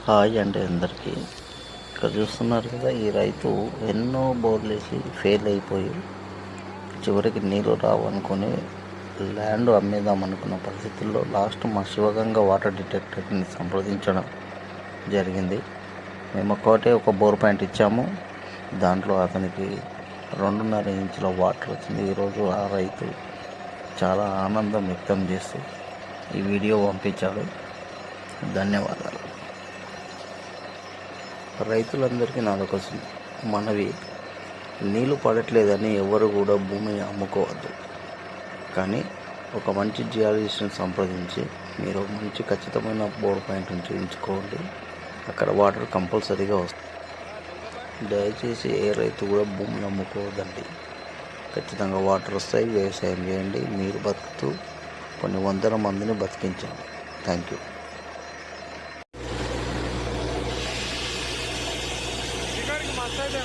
Hi అండి అందరికీ. ఇక్కడ చూస్తున్నారు కదా, ఈ రైతు ఎన్నో బోర్లు వేసి ఫెయిల్ అయిపోయి చివరికి నీళ్ళు రావనుకొని ల్యాండ్ అమ్మేద్దాం అనుకున్న పరిస్థితుల్లో లాస్ట్ మా శివగంగ వాటర్ డిటెక్టర్ని సంప్రదించడం జరిగింది. మేము ఒక బోర్ పాయింట్ ఇచ్చాము. దాంట్లో అతనికి 2.5 ఇంచుల వాటర్ వచ్చింది. ఈరోజు ఆ రైతు చాలా ఆనందం వ్యక్తం చేస్తూ ఈ వీడియో పంపించాడు. ధన్యవాదాలు. రైతులందరికీ నాదొక మనవి, నీళ్ళు పడట్లేదని ఎవరు కూడా భూమిని అమ్ముకోవద్దు. కానీ ఒక మంచి జియాలజిస్ట్ని సంప్రదించి మీరు మంచి ఖచ్చితమైన బోర్ పాయింట్ ఉంచుకోండి. అక్కడ వాటర్ కంపల్సరీగా వస్తుంది. దయచేసి ఏ రైతు కూడా భూమిని అమ్ముకోవద్దండి. ఖచ్చితంగా వాటర్ వస్తాయి. వ్యవసాయం చేయండి. మీరు బతుకుతూ కొన్ని వందల మందిని బతికించండి. Thank you. మస్తు అయితే